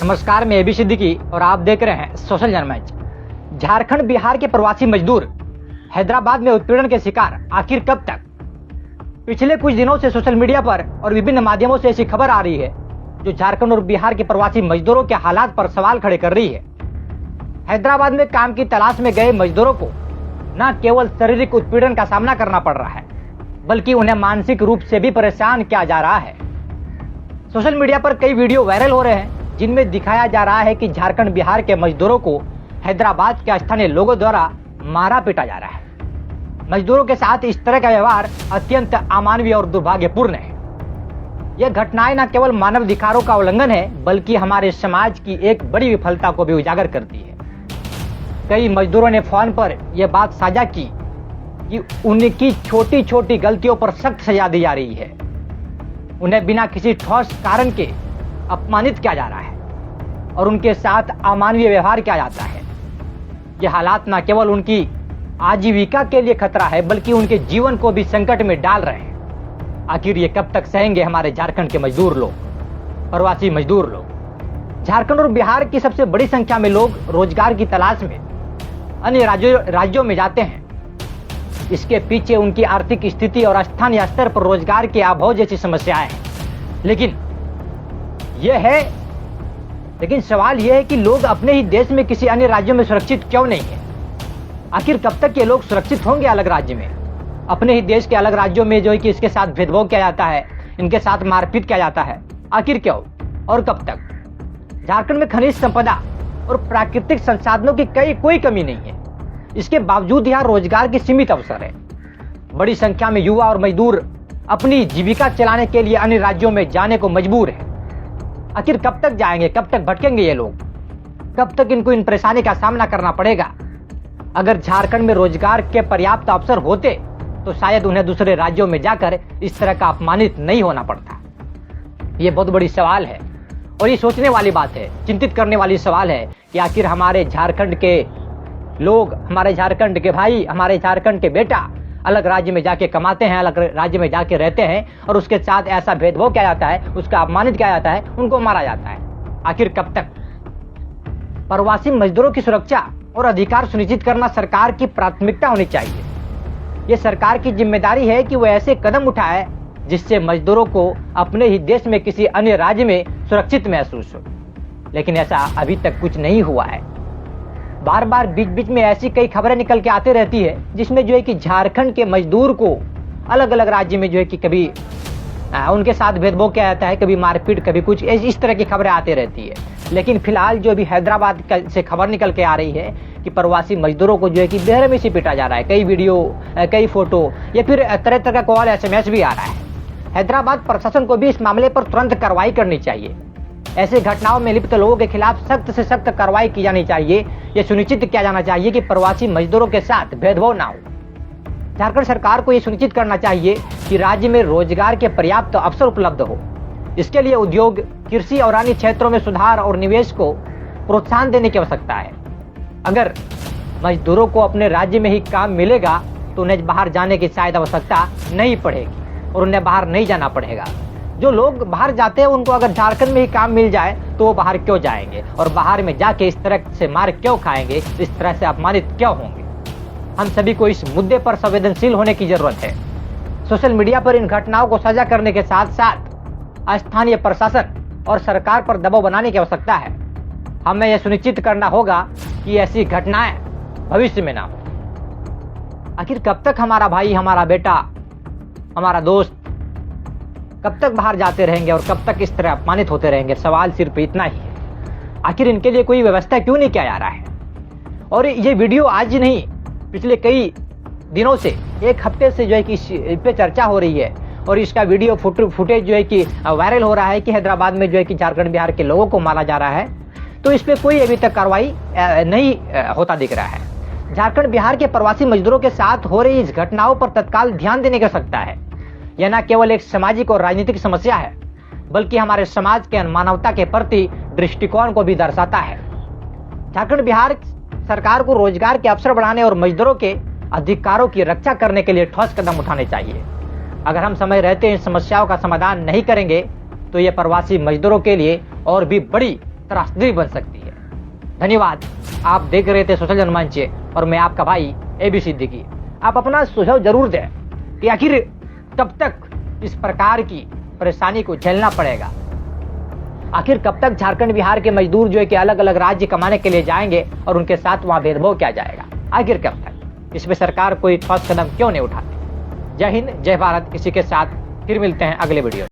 नमस्कार, मैं एबी सिद्दीकी और आप देख रहे हैं सोशल जनमंच। झारखंड बिहार के प्रवासी मजदूर हैदराबाद में उत्पीड़न के शिकार आखिर कब तक? पिछले कुछ दिनों से सोशल मीडिया पर और विभिन्न माध्यमों से ऐसी खबर आ रही है जो झारखंड और बिहार के प्रवासी मजदूरों के हालात पर सवाल खड़े कर रही है। हैदराबाद में काम की तलाश में गए मजदूरों को न केवल शारीरिक उत्पीड़न का सामना करना पड़ रहा है, बल्कि उन्हें मानसिक रूप से भी परेशान किया जा रहा है। सोशल मीडिया पर कई वीडियो वायरल हो रहे हैं जिनमें दिखाया जा रहा है कि झारखंड बिहार के मजदूरों को हैदराबाद के स्थानीय लोगों द्वारा मारा पीटा जा रहा है। मजदूरों के साथ इस तरह का व्यवहार अत्यंत अमानवीय और दुर्भाग्यपूर्ण है। यह घटनाएं न केवल मानव अधिकारों का उल्लंघन है, बल्कि हमारे समाज की एक बड़ी विफलता को भी उजागर करती है। कई मजदूरों ने फोन पर यह बात साझा की कि उनकी छोटी छोटी गलतियों पर सख्त सजा दी जा रही है। उन्हें बिना किसी ठोस कारण के अपमानित किया जा रहा है और उनके साथ अमानवीय व्यवहार किया जाता है। यह हालात न केवल उनकी आजीविका के लिए खतरा है, बल्कि उनके जीवन को भी संकट में डाल रहे हैं। आखिर ये कब तक सहेंगे हमारे झारखंड के मजदूर लोग, प्रवासी मजदूर लोग? झारखंड और बिहार की सबसे बड़ी संख्या में लोग रोजगार की तलाश में अन्य राज्यों में जाते हैं। इसके पीछे उनकी आर्थिक स्थिति और स्थानीय स्तर पर रोजगार के अभाव जैसी समस्याएं हैं। लेकिन सवाल यह है कि लोग अपने ही देश में किसी अन्य राज्यों में सुरक्षित क्यों नहीं है? आखिर कब तक ये लोग सुरक्षित होंगे अलग राज्य में? अपने ही देश के अलग राज्यों में जो है कि इसके साथ भेदभाव किया जाता है, इनके साथ मारपीट किया जाता है। आखिर क्यों और कब तक? झारखंड में खनिज संपदा और प्राकृतिक संसाधनों की कोई कमी नहीं है। इसके बावजूद यहाँ रोजगार के सीमित अवसर है। बड़ी संख्या में युवा और मजदूर अपनी जीविका चलाने के लिए अन्य राज्यों में जाने को मजबूर है। आखिर कब तक जाएंगे, कब तक भटकेंगे ये लोग? कब तक इनको इन परेशानी का सामना करना पड़ेगा? अगर झारखंड में रोजगार के पर्याप्त अवसर होते तो शायद उन्हें दूसरे राज्यों में जाकर इस तरह का अपमानित नहीं होना पड़ता। ये बहुत बड़ी सवाल है और ये सोचने वाली बात है, चिंतित करने वाली सवाल है कि आखिर हमारे झारखंड के लोग, हमारे झारखंड के भाई, हमारे झारखंड के बेटा अलग राज्य में जाके कमाते हैं, अलग राज्य में जाके रहते हैं और उसके साथ ऐसा भेदभाव किया जाता है, उसका अपमानित किया जाता है, उनको मारा जाता है। आखिर कब तक? प्रवासी मजदूरों की सुरक्षा और अधिकार सुनिश्चित करना सरकार की प्राथमिकता होनी चाहिए। यह सरकार की जिम्मेदारी है कि वह ऐसे कदम उठाए जिससे मजदूरों को अपने ही देश में किसी अन्य राज्य में सुरक्षित महसूस हो। लेकिन ऐसा अभी तक कुछ नहीं हुआ है। बार बार बीच बीच में ऐसी कई खबरें निकल के आती रहती है जिसमें जो है कि झारखंड के मजदूर को अलग अलग राज्य में जो है कि कभी उनके साथ भेदभाव किया जाता है, कभी मारपीट, कभी कुछ, इस तरह की खबरें आती रहती है। लेकिन फिलहाल जो भी हैदराबाद से खबर निकल के आ रही है कि प्रवासी मजदूरों को जो है कि बेरहमी से पीटा जा रहा है। कई वीडियो, कई फोटो या फिर तरह तरह का कॉल, SMS भी आ रहा है। हैदराबाद प्रशासन को भी इस मामले पर तुरंत कार्रवाई करनी चाहिए। ऐसे घटनाओं में लिप्त लोगों के खिलाफ सख्त से सख्त कार्रवाई की जानी चाहिए। यह सुनिश्चित किया जाना चाहिए कि प्रवासी मजदूरों के साथ भेदभाव ना हो। झारखंड सरकार को यह सुनिश्चित करना चाहिए कि राज्य में रोजगार के पर्याप्त अवसर उपलब्ध हो। इसके लिए उद्योग, कृषि और अन्य क्षेत्रों में सुधार और निवेश को प्रोत्साहन देने की आवश्यकता है। अगर मजदूरों को अपने राज्य में ही काम मिलेगा तो उन्हें बाहर जाने की शायद आवश्यकता नहीं पड़ेगी और उन्हें बाहर नहीं जाना पड़ेगा। जो लोग बाहर जाते हैं उनको अगर झारखंड में ही काम मिल जाए तो वो बाहर क्यों जाएंगे और बाहर में जाके इस तरह से मार क्यों खाएंगे, इस तरह से अपमानित क्यों होंगे? हम सभी को इस मुद्दे पर संवेदनशील होने की जरूरत है। सोशल मीडिया पर इन घटनाओं को साझा करने के साथ साथ स्थानीय प्रशासन और सरकार पर दबाव बनाने की आवश्यकता है। हमें यह सुनिश्चित करना होगा कि ऐसी घटनाएं भविष्य में ना हो। आखिर कब तक हमारा भाई, हमारा बेटा, हमारा दोस्त कब तक बाहर जाते रहेंगे और कब तक इस तरह अपमानित होते रहेंगे? सवाल सिर्फ इतना ही है। आखिर इनके लिए कोई व्यवस्था क्यों नहीं किया जा रहा है? और ये वीडियो आज नहीं, पिछले कई दिनों से, एक हफ्ते से जो है कि इस पे चर्चा हो रही है और इसका वीडियो फुटेज जो है कि वायरल हो रहा है कि हैदराबाद में जो है कि झारखंड बिहार के लोगों को मारा जा रहा है। तो इस पर कोई अभी तक कार्रवाई नहीं होता दिख रहा है। झारखंड बिहार के प्रवासी मजदूरों के साथ हो रही इस घटनाओं पर तत्काल ध्यान देने की आवश्यकता है। यह न केवल एक सामाजिक और राजनीतिक समस्या है, बल्कि हमारे समाज के मानवता के प्रति दृष्टिकोण को भी दर्शाता है। झारखंड बिहार सरकार को रोजगार के अवसर बढ़ाने और मजदूरों के अधिकारों की रक्षा करने के लिए ठोस कदम उठाने चाहिए। अगर हम समय रहते इन समस्याओं का समाधान नहीं करेंगे तो ये प्रवासी मजदूरों के लिए और भी बड़ी त्रासदी बन सकती है। धन्यवाद। आप देख रहे थे सोशल जनमंच और मैं आपका भाई AB सिद्दीकी। आप अपना सुझाव जरूर दें कि आखिर कब तक इस प्रकार की परेशानी को झेलना पड़ेगा। आखिर कब तक झारखंड बिहार के मजदूर जो है कि अलग अलग राज्य कमाने के लिए जाएंगे और उनके साथ वहां भेदभाव किया जाएगा। आखिर कब तक? इस पे सरकार कोई ठोस कदम क्यों नहीं उठाती? जय हिंद, जय भारत। इसी के साथ फिर मिलते हैं अगले वीडियो।